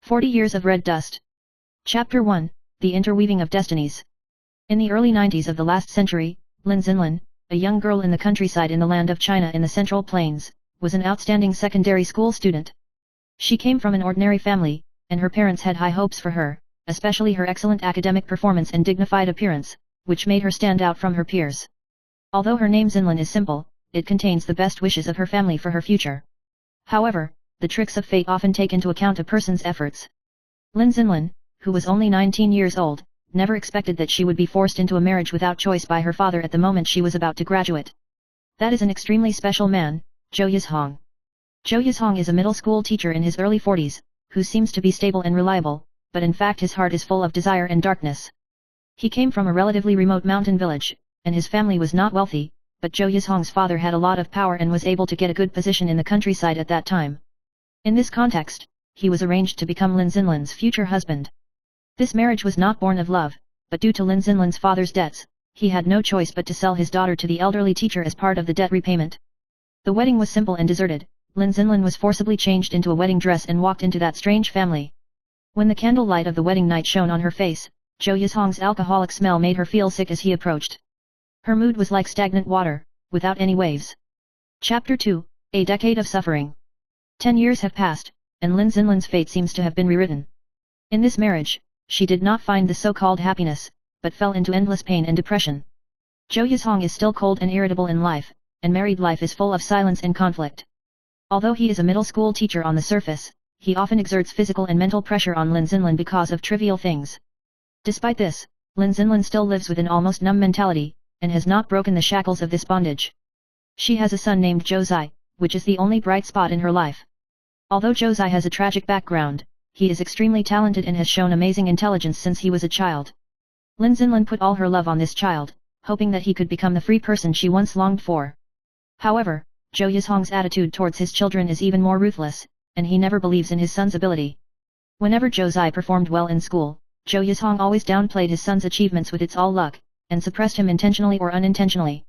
40 Years of Red Dust. Chapter 1, The Interweaving of Destinies. In the early 90s of the last century, Lin Xinlin, a young girl in the countryside in the land of China in the Central Plains, was an outstanding secondary school student. She came from an ordinary family, and her parents had high hopes for her, especially her excellent academic performance and dignified appearance, which made her stand out from her peers. Although her name Xinlin is simple, it contains the best wishes of her family for her future. However, the tricks of fate often take into account a person's efforts. Lin Xinlin, who was only 19 years old, never expected that she would be forced into a marriage without choice by her father at the moment she was about to graduate. That is an extremely special man, Zhou Yizhong. Zhou Yizhong is a middle school teacher in his early 40s, who seems to be stable and reliable, but in fact his heart is full of desire and darkness. He came from a relatively remote mountain village, and his family was not wealthy, but Zhou Yizhong's father had a lot of power and was able to get a good position in the countryside at that time. In this context, he was arranged to become Lin Xinlin's future husband. This marriage was not born of love, but due to Lin Xinlin's father's debts, he had no choice but to sell his daughter to the elderly teacher as part of the debt repayment. The wedding was simple and deserted. Lin Xinlin was forcibly changed into a wedding dress and walked into that strange family. When the candlelight of the wedding night shone on her face, Zhou Yizhong's alcoholic smell made her feel sick as he approached. Her mood was like stagnant water, without any waves. Chapter 2, A Decade of Suffering. 10 years have passed, and Lin Xinlin's fate seems to have been rewritten. In this marriage, she did not find the so-called happiness, but fell into endless pain and depression. Zhou Yizhong is still cold and irritable in life, and married life is full of silence and conflict. Although he is a middle school teacher on the surface, he often exerts physical and mental pressure on Lin Xinlin because of trivial things. Despite this, Lin Xinlin still lives with an almost numb mentality, and has not broken the shackles of this bondage. She has a son named Zhou Zai, which is the only bright spot in her life. Although Zhou Zai has a tragic background, he is extremely talented and has shown amazing intelligence since he was a child. Lin Xinlin put all her love on this child, hoping that he could become the free person she once longed for. However, Zhou Yizhong's attitude towards his children is even more ruthless, and he never believes in his son's ability. Whenever Zhou Zai performed well in school, Zhou Yizhong always downplayed his son's achievements with "it's all luck," and suppressed him intentionally or unintentionally.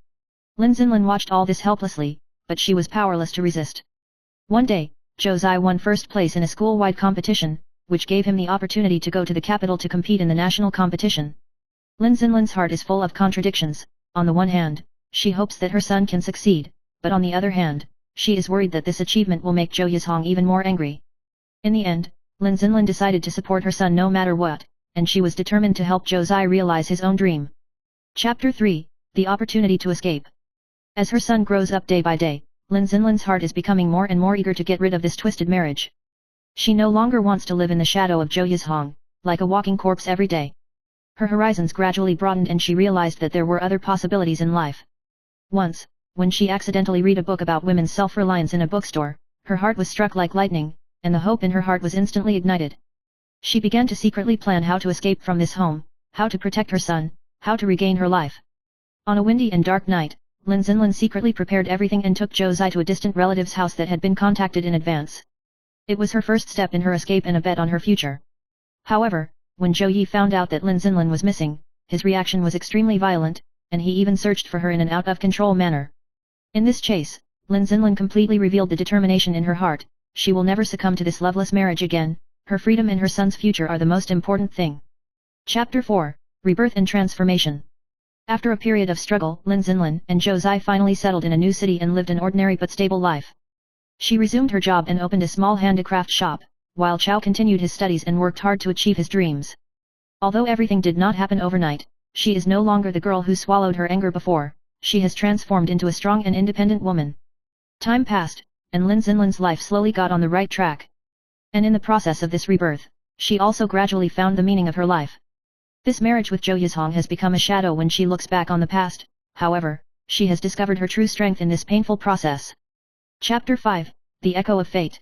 Lin Xinlin watched all this helplessly, but she was powerless to resist. One day, Zhou Zai won first place in a school-wide competition, which gave him the opportunity to go to the capital to compete in the national competition. Lin Xinlin's heart is full of contradictions. On the one hand, she hopes that her son can succeed, but on the other hand, she is worried that this achievement will make Zhou Yizhong even more angry. In the end, Lin Xinlin decided to support her son no matter what, and she was determined to help Zhou Zai realize his own dream. Chapter 3, The Opportunity to Escape. As her son grows up day by day, Lin Xinlin's heart is becoming more and more eager to get rid of this twisted marriage. She no longer wants to live in the shadow of Zhou Yizhong, like a walking corpse every day. Her horizons gradually broadened and she realized that there were other possibilities in life. Once, when she accidentally read a book about women's self-reliance in a bookstore, her heart was struck like lightning, and the hope in her heart was instantly ignited. She began to secretly plan how to escape from this home, how to protect her son, how to regain her life. On a windy and dark night, Lin Xinlin secretly prepared everything and took Zhou Zai to a distant relative's house that had been contacted in advance. It was her first step in her escape and a bet on her future. However, when Zhou Yi found out that Lin Xinlin was missing, his reaction was extremely violent, and he even searched for her in an out-of-control manner. In this chase, Lin Xinlin completely revealed the determination in her heart. She will never succumb to this loveless marriage again. Her freedom and her son's future are the most important thing. Chapter 4, Rebirth and Transformation. After a period of struggle, Lin Xinlin and Zhou Zai finally settled in a new city and lived an ordinary but stable life. She resumed her job and opened a small handicraft shop, while Chao continued his studies and worked hard to achieve his dreams. Although everything did not happen overnight, she is no longer the girl who swallowed her anger before. She has transformed into a strong and independent woman. Time passed, and Lin Xinlin's life slowly got on the right track. And in the process of this rebirth, she also gradually found the meaning of her life. This marriage with Zhou Yizhong has become a shadow when she looks back on the past. However, she has discovered her true strength in this painful process. Chapter 5, The Echo of Fate.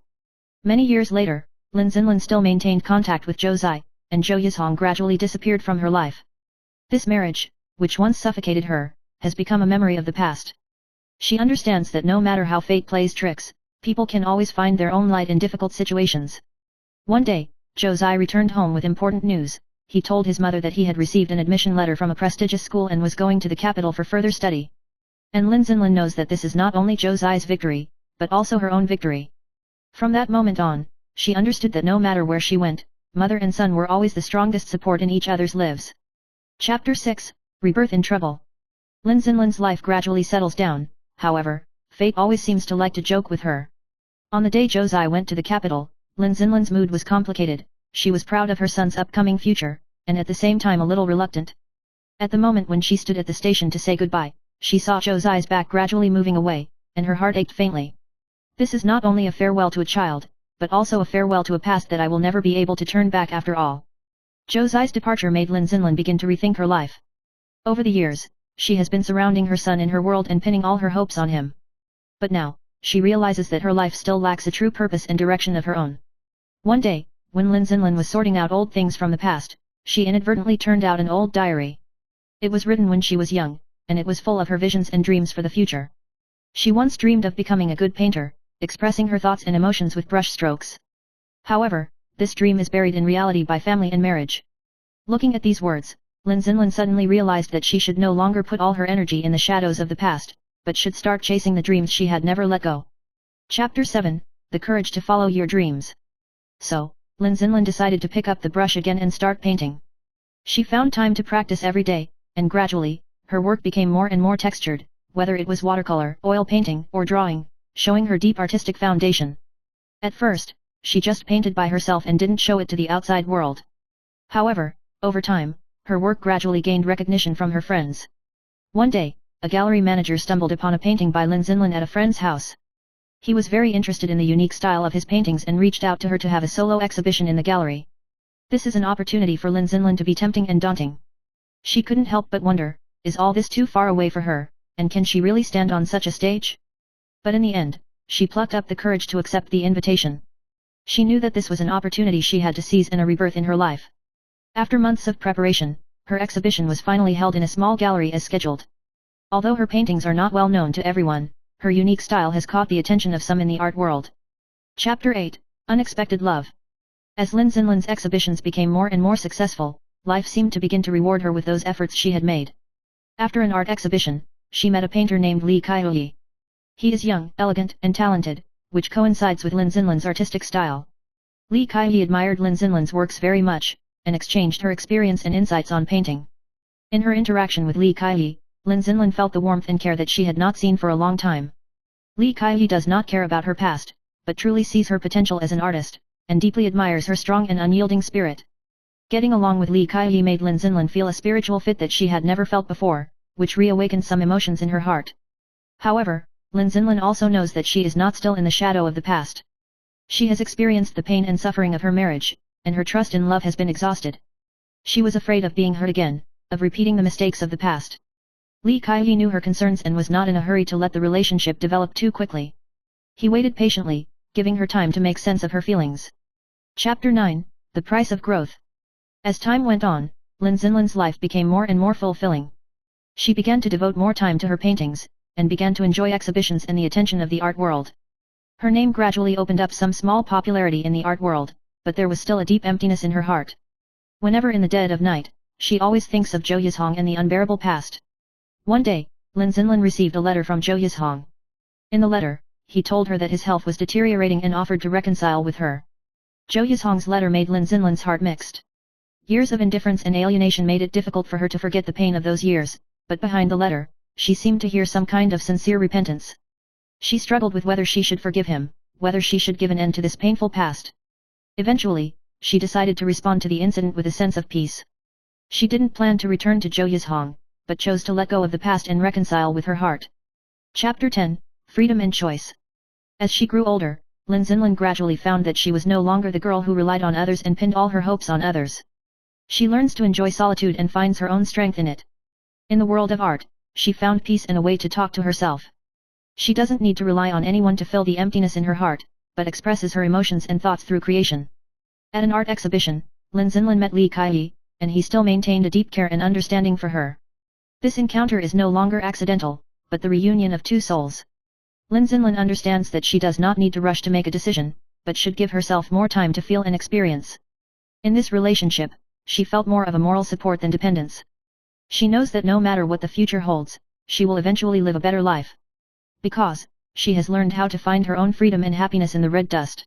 Many years later, Lin Xinlin still maintained contact with Zhou Zai, and Zhou Yizhong gradually disappeared from her life. This marriage, which once suffocated her, has become a memory of the past. She understands that no matter how fate plays tricks, people can always find their own light in difficult situations. One day, Zhou Zai returned home with important news. He told his mother that he had received an admission letter from a prestigious school and was going to the capital for further study. And Lin Xinlin knows that this is not only Zhou Zai's victory, but also her own victory. From that moment on, she understood that no matter where she went, mother and son were always the strongest support in each other's lives. Chapter 6, Rebirth in Trouble. Lin Xinlan's life gradually settles down, however, fate always seems to like to joke with her. On the day Zhou Zai went to the capital, Lin Xinlan's mood was complicated. She was proud of her son's upcoming future, and at the same time a little reluctant. At the moment when she stood at the station to say goodbye, she saw Zhou Zai's back gradually moving away, and her heart ached faintly. This is not only a farewell to a child, but also a farewell to a past that I will never be able to turn back after all. Zhou Zai's departure made Lin Xinlan begin to rethink her life. Over the years, she has been surrounding her son in her world and pinning all her hopes on him. But now, she realizes that her life still lacks a true purpose and direction of her own. One day, when Lin Xinlan was sorting out old things from the past, she inadvertently turned out an old diary. It was written when she was young, and it was full of her visions and dreams for the future. She once dreamed of becoming a good painter, expressing her thoughts and emotions with brush strokes. However, this dream is buried in reality by family and marriage. Looking at these words, Lin Xinlan suddenly realized that she should no longer put all her energy in the shadows of the past, but should start chasing the dreams she had never let go. Chapter 7, The Courage to Follow Your Dreams. So, Lin Xinlan decided to pick up the brush again and start painting. She found time to practice every day, and gradually, her work became more and more textured, whether it was watercolor, oil painting, or drawing, showing her deep artistic foundation. At first, she just painted by herself and didn't show it to the outside world. However, over time, her work gradually gained recognition from her friends. One day, a gallery manager stumbled upon a painting by Lin Xinlan at a friend's house. He was very interested in the unique style of his paintings and reached out to her to have a solo exhibition in the gallery. This is an opportunity for Lin Xinlan to be tempting and daunting. She couldn't help but wonder, is all this too far away for her, and can she really stand on such a stage? But in the end, she plucked up the courage to accept the invitation. She knew that this was an opportunity she had to seize and a rebirth in her life. After months of preparation, her exhibition was finally held in a small gallery as scheduled. Although her paintings are not well known to everyone, her unique style has caught the attention of some in the art world. Chapter 8, Unexpected Love. As Lin Xinlan's exhibitions became more and more successful, life seemed to begin to reward her with those efforts she had made. After an art exhibition, she met a painter named Li Kaihui. He is young, elegant, and talented, which coincides with Lin Xinlan's artistic style. Li Kaihui admired Lin Xinlan's works very much, and exchanged her experience and insights on painting. In her interaction with Li Kaihui, Lin Xinlan felt the warmth and care that she had not seen for a long time. Li Kaihui does not care about her past, but truly sees her potential as an artist, and deeply admires her strong and unyielding spirit. Getting along with Li Kaihui made Lin Xinlan feel a spiritual fit that she had never felt before, which reawakened some emotions in her heart. However, Lin Xinlan also knows that she is not still in the shadow of the past. She has experienced the pain and suffering of her marriage, and her trust in love has been exhausted. She was afraid of being hurt again, of repeating the mistakes of the past. Li Kaihui knew her concerns and was not in a hurry to let the relationship develop too quickly. He waited patiently, giving her time to make sense of her feelings. Chapter 9, The Price of Growth. As time went on, Lin Xinlan's life became more and more fulfilling. She began to devote more time to her paintings, and began to enjoy exhibitions and the attention of the art world. Her name gradually opened up some small popularity in the art world, but there was still a deep emptiness in her heart. Whenever in the dead of night, she always thinks of Zhou Yizhong and the unbearable past. One day, Lin Xinlan received a letter from Zhou Yizhong. In the letter, he told her that his health was deteriorating and offered to reconcile with her. Zhou Yizhong's letter made Lin Xinlan's heart mixed. Years of indifference and alienation made it difficult for her to forget the pain of those years, but behind the letter, she seemed to hear some kind of sincere repentance. She struggled with whether she should forgive him, whether she should give an end to this painful past. Eventually, she decided to respond to the incident with a sense of peace. She didn't plan to return to Zhou Yizhong, but chose to let go of the past and reconcile with her heart. Chapter 10, Freedom and Choice. As she grew older, Lin Xinlan gradually found that she was no longer the girl who relied on others and pinned all her hopes on others. She learns to enjoy solitude and finds her own strength in it. In the world of art, she found peace and a way to talk to herself. She doesn't need to rely on anyone to fill the emptiness in her heart, but expresses her emotions and thoughts through creation. At an art exhibition, Lin Xinlan met Li Kaihui, and he still maintained a deep care and understanding for her. This encounter is no longer accidental, but the reunion of two souls. Lin Xinlan understands that she does not need to rush to make a decision, but should give herself more time to feel and experience. In this relationship, she felt more of a moral support than dependence. She knows that no matter what the future holds, she will eventually live a better life. Because, she has learned how to find her own freedom and happiness in the red dust.